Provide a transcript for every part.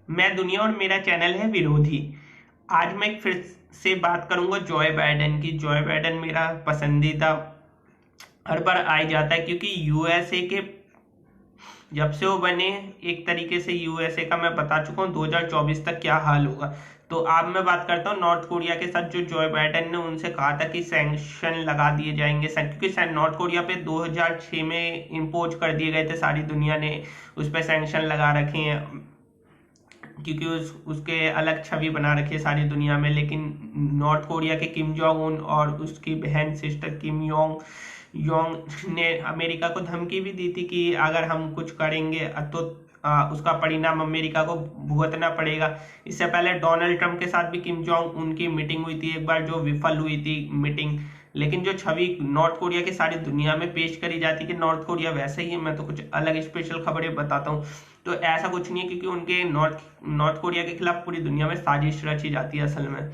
मैं दुनिया और मेरा चैनल है विरोधी। आज मैं फिर से बात करूंगा जॉय बाइडेन की। जॉय बाइडेन मेरा पसंदीदा हर बार आ ही जाता है, क्योंकि यूएसए के जब से वो बने, एक तरीके से यूएसए का मैं बता चुका हूँ 2024 तक क्या हाल होगा। तो अब मैं बात करता हूँ नॉर्थ कोरिया के साथ। जो जॉय बाइडेन ने उनसे कहा था कि सैंक्शन लगा दिए जाएंगे, क्योंकि नॉर्थ कोरिया पे 2006 में इम्पोज कर दिए गए थे, सारी दुनिया ने उस पर सैंक्शन लगा रखे हैं, क्योंकि उसके अलग छवि बना रखी है सारी दुनिया में। लेकिन नॉर्थ कोरिया के किम जोंग उन और उसकी बहन सिस्टर किम योंग योंग ने अमेरिका को धमकी भी दी थी कि अगर हम कुछ करेंगे तो उसका परिणाम अमेरिका को भुगतना पड़ेगा। इससे पहले डोनाल्ड ट्रंप के साथ भी किम जोंग उनकी मीटिंग हुई थी एक बार, जो विफल हुई थी मीटिंग। लेकिन जो छवि नॉर्थ कोरिया की सारी दुनिया में पेश करी जाती है कि नॉर्थ कोरिया वैसे ही है, मैं तो कुछ अलग स्पेशल खबरें बताता हूँ। तो ऐसा कुछ नहीं है, क्योंकि उनके नॉर्थ कोरिया के खिलाफ पूरी दुनिया में साजिश रची जाती है। असल में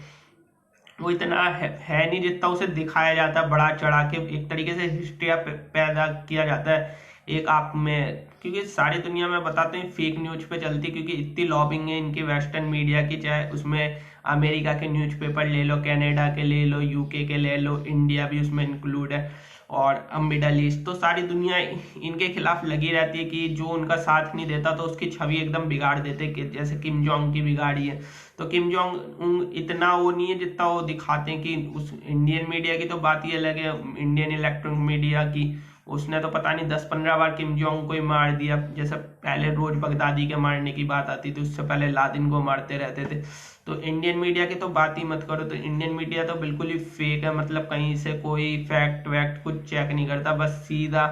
वो इतना है नहीं जितना उसे दिखाया जाता है, बड़ा चढ़ा के एक तरीके से हिस्ट्रिया पैदा किया जाता है एक आप में। क्योंकि सारी दुनिया में बताते हैं फेक न्यूज पे चलती, क्योंकि इतनी लॉबिंग है इनकी वेस्टर्न मीडिया की, चाहे उसमें अमेरिका के न्यूज़पेपर ले लो, कनाडा के ले लो, यूके के ले लो, इंडिया भी उसमें इंक्लूड है, और अब मिडल ईस्ट। तो सारी दुनिया इनके खिलाफ लगी रहती है कि जो उनका साथ नहीं देता तो उसकी छवि एकदम बिगाड़ देते, कि जैसे किम जोंग की बिगाड़ी है। तो किम जोंग उन इतना वो नहीं है जितना वो दिखाते हैं। कि उस इंडियन मीडिया की तो बात ही अलग है, इंडियन इलेक्ट्रॉनिक मीडिया की। उसने तो पता नहीं 10-15 बार किम जोंग को ही मार दिया। जैसे पहले रोज बगदादी के मारने की बात आती थी, उससे पहले लादिन को मारते रहते थे। तो इंडियन मीडिया की तो बात ही मत करो। तो इंडियन मीडिया तो बिल्कुल ही फेक है, मतलब कहीं से कोई फैक्ट वैक्ट कुछ चेक नहीं करता, बस सीधा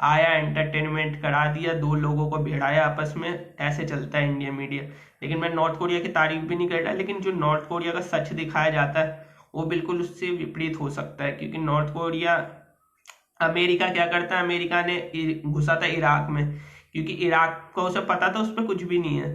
आया, एंटरटेनमेंट करा दिया, दो लोगों को भिड़ाया आपस में, ऐसे चलता है इंडियन मीडिया। लेकिन मैं नॉर्थ कोरिया की तारीफ भी नहीं कर रहा, लेकिन जो नॉर्थ कोरिया का सच दिखाया जाता है वो बिल्कुल उससे विपरीत हो सकता है। क्योंकि नॉर्थ कोरिया, अमेरिका क्या करता है, अमेरिका ने घुसा था इराक में, क्योंकि इराक को उसे पता था उस पर कुछ भी नहीं है,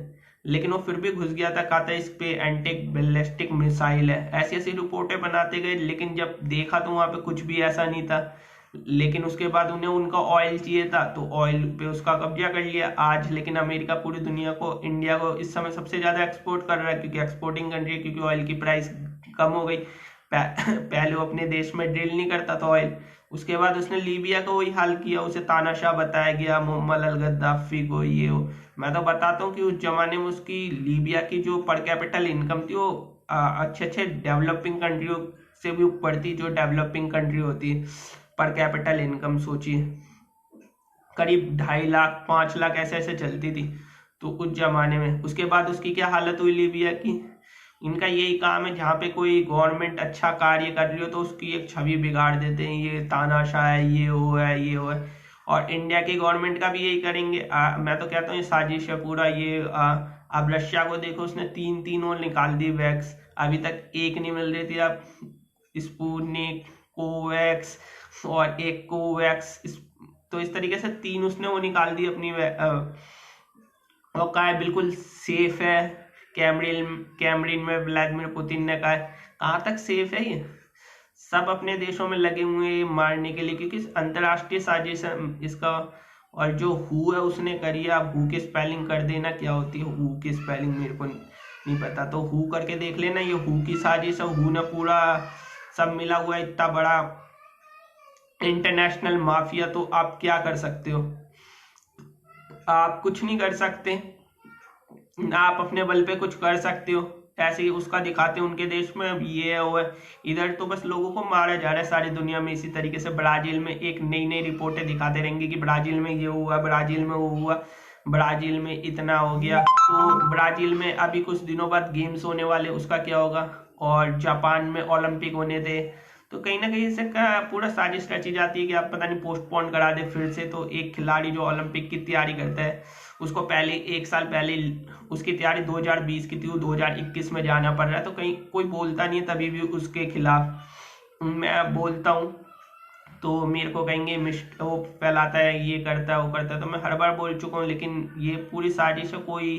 लेकिन वो फिर भी घुस गया था। कहा था इस पे एंटी बैलिस्टिक मिसाइल है, ऐसी ऐसी रिपोर्टें बनाते गए। लेकिन जब देखा तो वहां पे कुछ भी ऐसा नहीं था। लेकिन उसके बाद उन्हें उनका ऑयल चाहिए था, तो ऑयल पे उसका कब्जा कर लिया आज। लेकिन अमेरिका पूरी दुनिया को, इंडिया को इस समय सबसे ज्यादा एक्सपोर्ट कर रहा है, क्योंकि एक्सपोर्टिंग कंट्री है, क्योंकि ऑयल की प्राइस कम हो गई। पहले वो अपने देश में ड्रिल नहीं करता था ऑयल। उसके बाद उसने लीबिया को वही हाल किया, उसे तानाशाह बताया गया, मोहम्मद अल गद्दाफी को, ये हो। मैं तो बताता हूँ कि उस जमाने में उसकी लीबिया की जो पर कैपिटल इनकम थी वो अच्छे अच्छे डेवलपिंग कंट्रियों से भी ऊपर थी। जो डेवलपिंग कंट्री होती है, पर कैपिटल इनकम सोचिए करीब 2.5 लाख 5 लाख ऐसे ऐसे चलती थी तो उस जमाने में। उसके बाद उसकी क्या हालत हुई लीबिया की। इनका यही काम है, जहाँ पे कोई गवर्नमेंट अच्छा कार्य कर रही हो तो उसकी एक छवि बिगाड़ देते हैं, ये तानाशाह है, ये वो है, ये वो है। और इंडिया की गवर्नमेंट का भी यही करेंगे। मैं तो कहता हूँ ये साजिश है पूरा। ये अब रशिया को देखो, उसने 3-3 और निकाल दी वैक्स, अभी तक एक नहीं मिल रही थी। अब स्पुतनिक, कोवैक्स और एक कोवैक्स, तो इस तरीके से 3 उसने वो निकाल दी अपनी और कहा है बिल्कुल सेफ है। कैमरिन कैमरिन में व्लादिमीर पुतिन ने कहा है, कहाँ तक सेफ है ये। सब अपने देशों में लगे हुए हैं मारने के लिए, क्योंकि अंतर्राष्ट्रीय साजिश है इसका। और जो हु है उसने करी है। आप हु की स्पेलिंग कर देना, क्या होती है हु की स्पेलिंग मेरे को नहीं पता, तो हु करके देख लेना, ये हु की साजिश है। हु ने पूरा सब मिला हुआ है, इतना बड़ा इंटरनेशनल माफिया। तो आप क्या कर सकते हो, आप कुछ नहीं कर सकते ना, आप अपने बल पे कुछ कर सकते हो। ऐसे ही उसका दिखाते हैं उनके देश में, अब ये है वो है। इधर तो बस लोगों को मारा जा रहा है सारी दुनिया में। इसी तरीके से ब्राजील में एक नई नई रिपोर्टें दिखाते रहेंगे कि ब्राजील में ये हुआ, ब्राजील में वो हुआ, ब्राजील में इतना हो गया। तो ब्राजील में अभी कुछ दिनों बाद गेम्स होने वाले, उसका क्या होगा। और जापान में ओलंपिक होने थे। तो कहीं ना कहीं इससे पूरा साजिश रची जाती है कि आप पता नहीं पोस्टपोन करा दे फिर से। तो एक खिलाड़ी जो ओलंपिक की तैयारी करता है, उसको पहले 1 साल पहले उसकी तैयारी 2020 की थी, वो 2021 में जाना पड़ रहा है। तो कहीं कोई बोलता नहीं है, तभी भी उसके खिलाफ मैं बोलता हूँ तो मेरे को कहेंगे वो फैलाता है, ये करता है, वो करता है। तो मैं हर बार बोल चुका हूँ, लेकिन ये पूरी साजिश है। कोई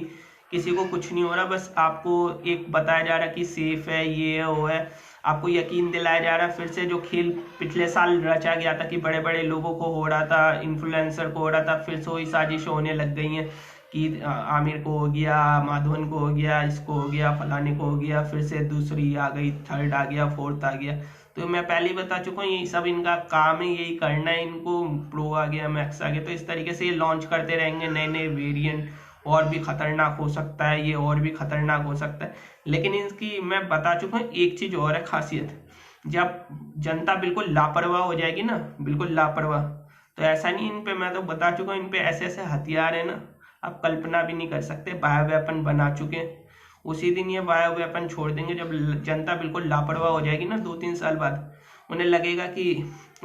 किसी को कुछ नहीं हो रहा, बस आपको एक बताया जा रहा है कि सेफ है, ये है वो है। आपको यकीन दिलाया जा रहा है फिर से, जो खेल पिछले साल रचा गया था कि बड़े बड़े लोगों को हो रहा था, इन्फ्लुएंसर को हो रहा था, फिर से वही साजिश होने लग गई हैं कि आमिर को हो गया, माधवन को हो गया, इसको हो गया, फलाने को हो गया, फिर से दूसरी आ गई, थर्ड आ गया, फोर्थ आ गया। तो मैं पहले ही बता चुका हूँ, यही सब इनका काम है, यही करना है इनको। प्रो आ गया, मैक्स आ गया, तो इस तरीके से ये लॉन्च करते रहेंगे नए नए वेरिएंट। और भी खतरनाक हो सकता है ये, और भी खतरनाक हो सकता है। लेकिन इसकी मैं बता चुका हूँ, एक चीज और है खासियत, जब जनता बिल्कुल लापरवाह हो जाएगी ना, बिल्कुल लापरवाह, तो ऐसा नहीं, इन पे मैं तो बता चुका हूँ, इन पे ऐसे ऐसे हथियार है ना, आप कल्पना भी नहीं कर सकते। बायो वेपन बना चुके हैं, उसी दिन ये बायो वेपन छोड़ देंगे जब जनता बिल्कुल लापरवाह हो जाएगी ना, 2-3 साल बाद उन्हें लगेगा कि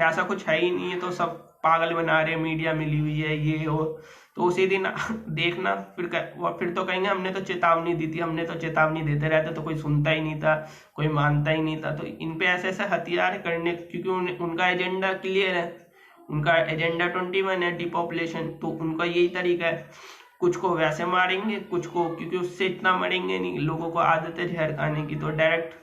ऐसा कुछ है ही नहीं है, तो सब पागल बना रहे, मीडिया मिली हुई है, ये हो। तो उसी दिन देखना, फिर तो कहेंगे हमने तो चेतावनी दी थी, हमने तो चेतावनी देते रहते, तो कोई सुनता ही नहीं था, कोई मानता ही नहीं था। तो इन पे ऐसे ऐसे हथियार करने, क्योंकि उनका एजेंडा क्लियर है, उनका एजेंडा 21 है, डिपॉपुलेशन। तो उनका यही तरीका है, कुछ को वैसे मारेंगे, कुछ को, क्योंकि उससे इतना मरेंगे नहीं, लोगों को आदत है जहर खाने की, तो डायरेक्ट।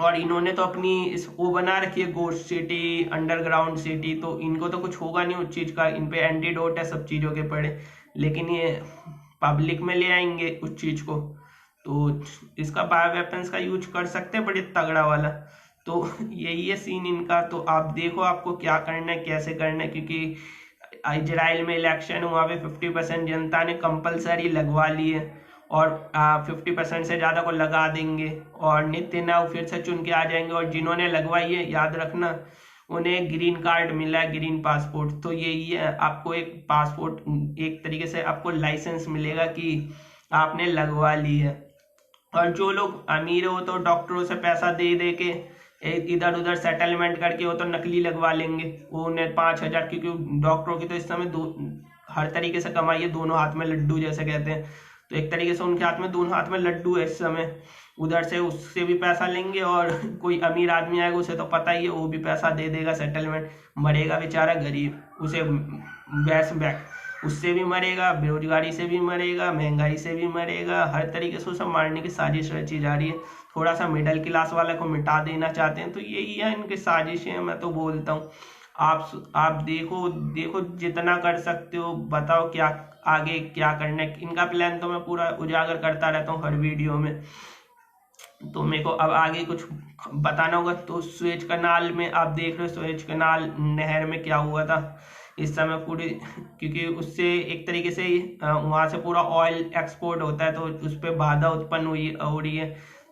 और इन्होंने तो अपनी इस वो बना रखी है, गोस्ट सिटी, अंडरग्राउंड सिटी, तो इनको तो कुछ होगा नहीं उस चीज का, इन पे एंटीडोट है सब चीजों के पड़े। लेकिन ये पब्लिक में ले आएंगे उस चीज को, तो इसका बायो वेपन्स का यूज कर सकते हैं, बड़े तगड़ा वाला। तो यही है सीन इनका। तो आप देखो आपको क्या करना है, कैसे करना है, क्योंकि इजराइल में इलेक्शन हुआ, 50% जनता ने कंपलसरी लगवा ली है, और 50% से ज़्यादा को लगा देंगे, और नित्यानंद फिर से चुन के आ जाएंगे। और जिन्होंने लगवाई है, याद रखना, उन्हें ग्रीन कार्ड मिला है, ग्रीन पासपोर्ट। तो यही है, आपको एक पासपोर्ट, एक तरीके से आपको लाइसेंस मिलेगा कि आपने लगवा ली है। और जो लोग अमीर हो तो डॉक्टरों से पैसा दे दे के इधर उधर सेटलमेंट करके वो तो नकली लगवा लेंगे, वो उन्हें 5,000, क्योंकि डॉक्टरों की तो इस समय हर तरीके से कमाई है, दोनों हाथ में लड्डू जैसे कहते हैं। तो एक तरीके से उनके हाथ में, दोनों हाथ में लड्डू है इस समय, उधर से उससे भी पैसा लेंगे, और कोई अमीर आदमी आएगा, उसे तो पता ही है, वो भी पैसा दे देगा सेटलमेंट, मरेगा बेचारा गरीब, उसे बैक बैक उससे भी मरेगा, बेरोजगारी से भी मरेगा, महंगाई से भी मरेगा, हर तरीके से उसे मारने की साजिश रची जा रही है। थोड़ा सा मिडिल क्लास वाले को मिटा देना चाहते हैं। तो यही है इनकी साजिशें, मैं तो बोलता हूँ। आप देखो देखो, जितना कर सकते हो बताओ, क्या आगे क्या करना है। इनका प्लान तो मैं पूरा उजागर करता रहता हूँ हर वीडियो में। तो मेरे को अब आगे कुछ बताना होगा। तो सुएज कनाल में आप देख रहे हो, सुएज कनाल नहर में क्या हुआ था इस समय पूरी, क्योंकि उससे एक तरीके से वहां से पूरा ऑयल एक्सपोर्ट होता है, तो उस पर बाधा उत्पन्न हो रही है।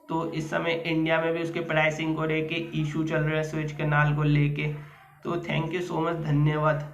तो इस समय इंडिया में भी उसके प्राइसिंग को लेके इशू चल रहा है, सुएज कनाल को लेके। तो थैंक यू सो मच, धन्यवाद।